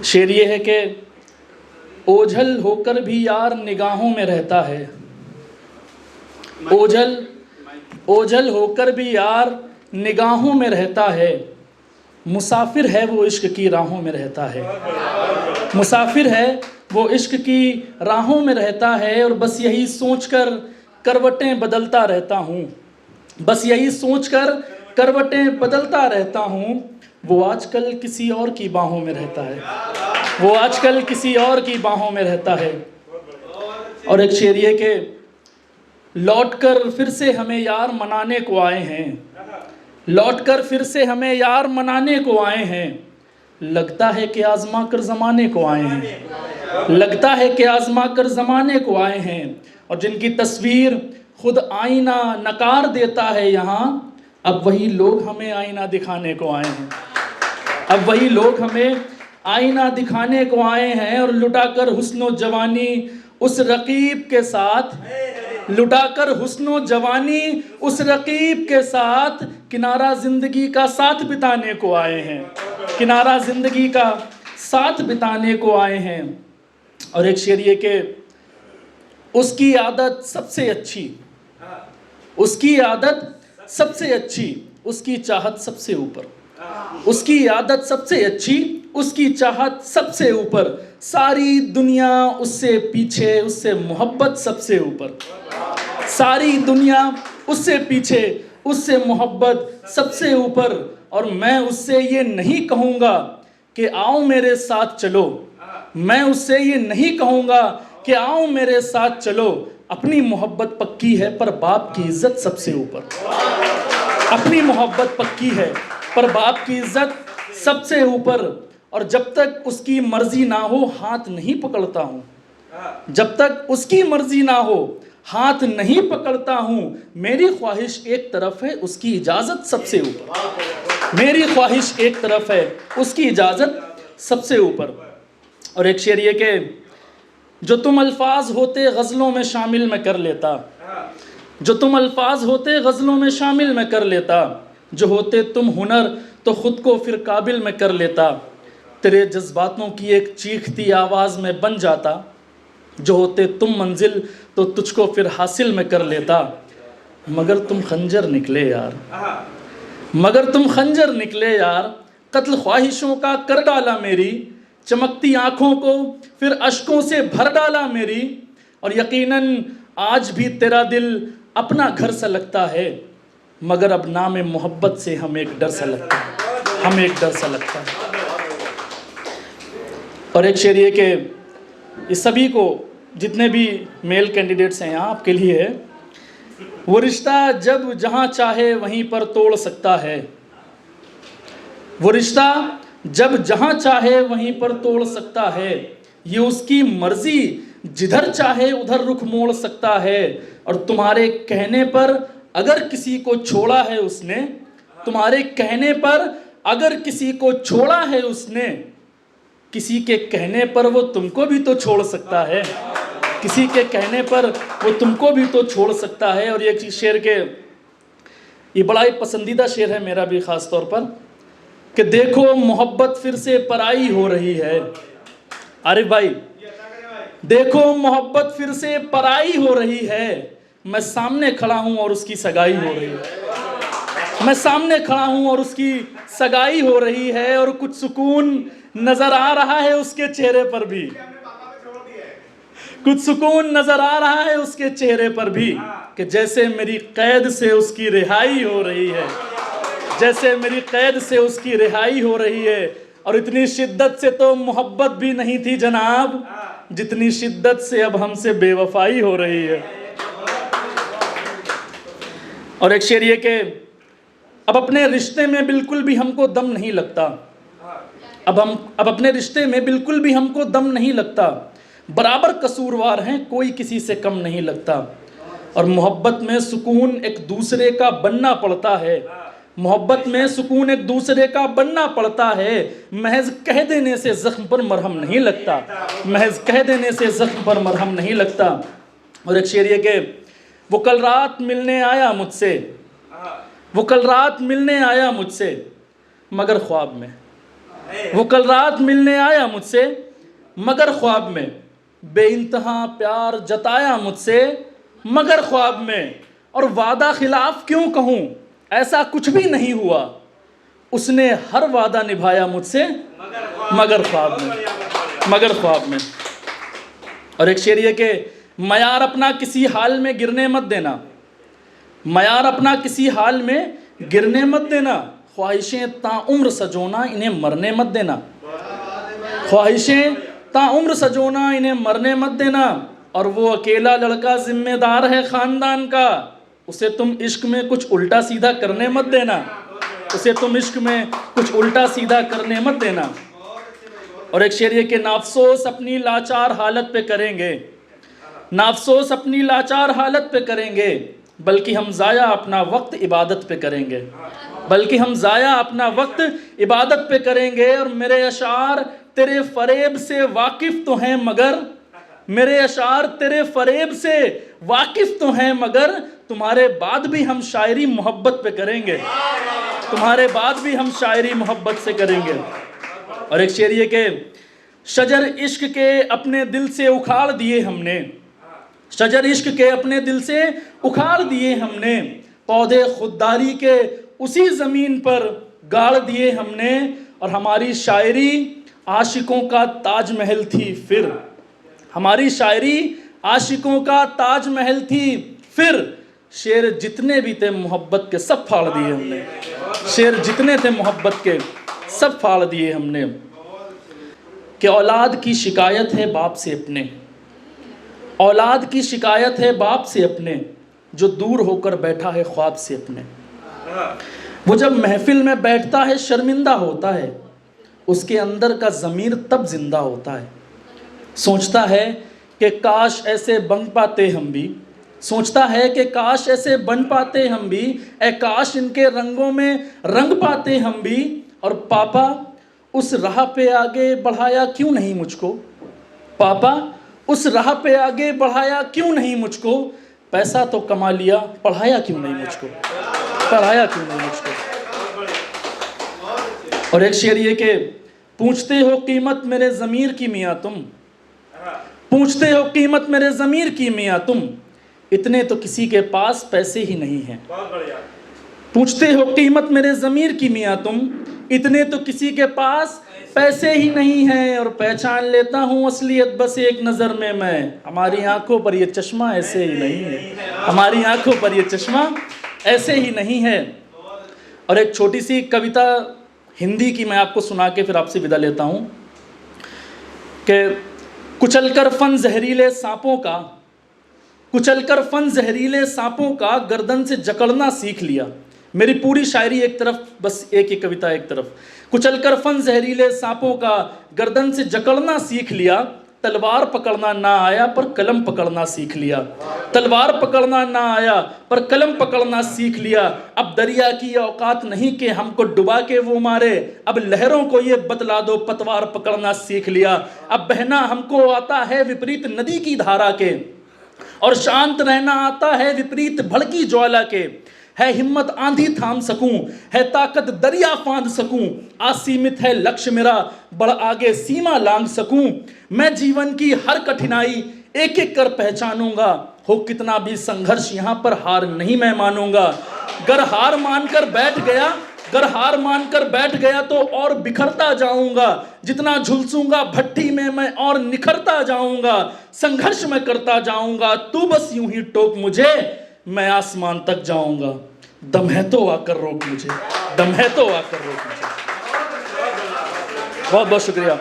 शेर ये है कि ओझल होकर भी यार निगाहों में रहता है। ओझल होकर भी यार निगाहों में रहता है। मुसाफिर है वो इश्क की राहों में रहता है। मुसाफिर है वो इश्क की राहों में रहता है। और बस यही सोचकर करवटें बदलता रहता हूँ। बस यही सोचकर करवटें बदलता रहता हूँ। वो आजकल किसी और की बाहों में रहता है। वो आजकल किसी और की बाहों में रहता है। और एक शेर ये के लौटकर फिर से हमें यार मनाने को आए हैं। लौटकर फिर से हमें यार मनाने को आए हैं। लगता है कि आजमा कर ज़माने को आए हैं। लगता है कि आजमा कर ज़माने को आए हैं। और जिनकी तस्वीर खुद आईना नकार देता है यहाँ, अब वही लोग हमें आईना दिखाने को आए हैं। अब वही लोग हमें आईना दिखाने को आए हैं। और लुटाकर हुस्नो जवानी उस रकीब के साथ, लुटाकर हुस्नो जवानी उस रकीब के साथ किनारा जिंदगी का साथ बिताने को आए हैं। किनारा जिंदगी का साथ बिताने को आए हैं। और एक शेर ये के उसकी आदत सबसे अच्छी, उसकी आदत सबसे अच्छी, उसकी चाहत सबसे ऊपर। उसकी आदत सबसे अच्छी, उसकी चाहत सबसे ऊपर। सारी दुनिया उससे पीछे, उससे मोहब्बत सबसे ऊपर। सारी दुनिया उससे पीछे, उससे मोहब्बत सबसे ऊपर। और मैं उससे ये नहीं कहूँगा कि आओ मेरे साथ चलो। मैं उससे ये नहीं कहूँगा कि आओ मेरे साथ चलो। अपनी मोहब्बत पक्की है पर बाप की इज्जत सबसे ऊपर। अपनी मोहब्बत पक्की है पर बाप की इज्जत सबसे ऊपर। और जब तक उसकी मर्जी ना हो हाथ नहीं पकड़ता हूँ। जब तक उसकी मर्जी ना हो हाथ नहीं पकड़ता हूँ। मेरी ख्वाहिश एक तरफ है, उसकी इजाज़त सबसे ऊपर। मेरी ख्वाहिश एक तरफ है, उसकी इजाज़त सबसे ऊपर। और एक शेर ये के जो तुम अल्फाज होते गज़लों में शामिल मैं कर लेता। जो तुम अल्फाज होते गज़लों में शामिल मैं कर लेता। जो होते तुम हुनर तो ख़ुद को फिर काबिल मैं कर लेता। तेरे जज्बातों की एक चीखती आवाज़ में बन जाता। जो होते तुम मंजिल तो तुझको फिर हासिल में कर लेता। मगर तुम खंजर निकले यार, मगर तुम खंजर निकले यार। कत्ल ख्वाहिशों का कर डाला मेरी, चमकती आँखों को फिर अश्कों से भर डाला मेरी। और यकीनन आज भी तेरा दिल अपना घर सा लगता है। मगर अब नाम मोहब्बत से हमें एक डर सा लगता है। हमें एक डर सा लगता है। और एक शेर ये कि इस सभी को, जितने भी मेल कैंडिडेट्स हैं यहाँ आपके लिए है, वो रिश्ता जब जहाँ चाहे वहीं पर तोड़ सकता है। वो रिश्ता जब जहाँ चाहे वहीं पर तोड़ सकता है। ये उसकी मर्जी, जिधर चाहे उधर रुख मोड़ सकता है। और तुम्हारे कहने पर अगर किसी को छोड़ा है उसने, तुम्हारे कहने पर अगर किसी को छोड़ा है उसने, किसी के कहने पर वो तुमको भी तो छोड़ सकता है। किसी के कहने पर वो तुमको भी तो छोड़ सकता है। और ये शेर के, ये बड़ा ही पसंदीदा शेर है मेरा भी ख़ास तौर पर, कि देखो मोहब्बत फिर से पराई हो रही है। आरिफ भाई, देखो मोहब्बत फिर से पराई हो रही है। मैं सामने खड़ा हूँ और उसकी सगाई हो रही है। मैं सामने खड़ा हूँ और उसकी सगाई हो रही है। और कुछ सुकून नजर आ रहा है उसके चेहरे पर भी। कुछ सुकून नजर आ रहा है उसके चेहरे पर भी, कि जैसे मेरी कैद से उसकी रिहाई हो रही है। जैसे मेरी कैद से उसकी रिहाई हो रही है। और इतनी शिद्दत से तो मोहब्बत भी नहीं थी जनाब, जितनी शिद्दत से अब हमसे बेवफाई हो रही है। और एक शेर ये कि अब अपने रिश्ते में बिल्कुल भी हमको दम नहीं लगता। अब अपने रिश्ते में बिल्कुल भी हमको दम नहीं लगता। बराबर कसूरवार हैं, कोई किसी से कम नहीं लगता। और मोहब्बत में सुकून एक दूसरे का बनना पड़ता है। मोहब्बत में सुकून एक दूसरे का बनना पड़ता है। महज कह देने से ज़ख्म पर मरहम नहीं लगता। महज कह देने से ज़ख्म पर मरहम नहीं लगता। और एक शेर ये के वो कल रात मिलने आया मुझसे, वो कल रात मिलने आया मुझसे, मगर ख्वाब में, वो कल रात मिलने आया मुझसे मगर ख्वाब में, बेइंतहा प्यार जताया मुझसे मगर ख्वाब में, और वादा खिलाफ क्यों कहूँ ऐसा कुछ भी नहीं हुआ, उसने हर वादा निभाया मुझसे मगर ख्वाब में, मगर ख्वाब में। और एक शेर ये कि मयार अपना किसी हाल में गिरने मत देना, मयार अपना किसी हाल में गिरने मत देना, ख्वाहिशें ताउम्र सजोना इन्हें मरने मत देना, ख्वाहिशें ताउम्र सजोना इन्हें मरने मत देना। और वो अकेला लड़का जिम्मेदार है ख़ानदान का, उसे तुम इश्क में कुछ उल्टा सीधा करने मत देना, उसे तुम इश्क में कुछ उल्टा सीधा करने मत देना। और एक शेर ये कि नाफसोस अपनी लाचार हालत पे करेंगे, नाफसोस अपनी लाचार हालत पे करेंगे, बल्कि हम ज़ाया अपना वक्त इबादत पे करेंगे, बल्कि हम ज़ाया अपना वक्त इबादत पे करेंगे। और मेरे अशार तेरे फ़रेब से वाकिफ़ तो हैं मगर, मेरे अशार तेरे फ़रेब से वाकिफ़ तो हैं मगर, तुम्हारे बाद भी हम शायरी मोहब्बत पे करेंगे, तुम्हारे बाद भी हम शायरी मोहब्बत से करेंगे। और एक शेर ये कि शजर इश्क के अपने दिल से उखाड़ दिए हमने, शजर इश्क के अपने दिल से उखाड़ दिए हमने, पौधे खुददारी के उसी ज़मीन पर गाड़ दिए हमने। और हमारी शायरी आशिकों का ताजमहल थी फिर, हमारी शायरी आशिकों का ताजमहल थी फिर, शेर जितने भी थे मोहब्बत के सब फाड़ दिए हमने, शेर जितने थे मोहब्बत के सब फाड़ दिए हमने। कि औलाद की शिकायत है बाप से अपने, औलाद की शिकायत है बाप से अपने, जो दूर होकर बैठा है ख्वाब से अपने। वो जब महफिल में बैठता है शर्मिंदा होता है, उसके अंदर का ज़मीर तब जिंदा होता है, सोचता है कि काश ऐसे बन पाते हम भी, सोचता है कि काश ऐसे बन पाते हम भी, ए काश इनके रंगों में रंग पाते हम भी। और पापा उस राह पे आगे बढ़ाया क्यों नहीं मुझको, पापा उस राह पे आगे बढ़ाया क्यों नहीं मुझको, पैसा तो कमा लिया पढ़ाया क्यों नहीं मुझको, पढ़ाया क्यों नहीं मुझको। और एक शेर ये कि पूछते हो कीमत मेरे ज़मीर की मियाँ तुम, पूछते हो कीमत मेरे ज़मीर की मियाँ तुम, इतने तो किसी के पास पैसे ही नहीं हैं, पूछते हो कीमत मेरे ज़मीर की मियाँ तुम, इतने तो किसी के पास पैसे ही नहीं हैं। और पहचान लेता हूँ असलियत बस एक नज़र में मैं, हमारी आंखों पर ये चश्मा ऐसे ही नहीं है, हमारी आंखों पर ये चश्मा ऐसे ही नहीं है। और एक छोटी सी कविता हिंदी की मैं आपको सुना के फिर आपसे विदा लेता हूँ कि कुचलकर फन जहरीले सांपों का, कुचलकर फन जहरीले सांपों का गर्दन से जकड़ना सीख लिया। मेरी पूरी शायरी एक तरफ, बस एक ही कविता एक तरफ। कुचलकर फन जहरीले सांपों का गर्दन से जकड़ना सीख लिया, तलवार पकड़ना ना आया पर कलम पकड़ना सीख लिया, तलवार पकड़ना ना आया पर कलम पकड़ना सीख लिया। अब दरिया की औकात नहीं कि हमको डुबा के वो मारे, अब लहरों को ये बतला दो पतवार पकड़ना सीख लिया। अब बहना हमको आता है विपरीत नदी की धारा के, और शांत रहना आता है विपरीत भड़की ज्वाला के। है हिम्मत आंधी थाम सकूं, है ताकत दरिया फांद सकूं, असीमित है लक्ष्य मेरा बढ़ आगे सीमा लांघ सकूं। मैं जीवन की हर कठिनाई एक एक कर पहचानूंगा, हो कितना भी संघर्ष यहाँ पर हार नहीं मैं मानूंगा। गर हार मानकर बैठ गया, गर हार मानकर बैठ गया तो और बिखरता जाऊंगा, जितना झुलसूंगा भट्टी में मैं और निखरता जाऊंगा। संघर्ष में करता जाऊंगा, तू बस यूं ही टोक मुझे, मैं आसमान तक जाऊंगा। दम है तो आकर रोक मुझे, दम है तो आकर रोक मुझे। बहुत बहुत शुक्रिया।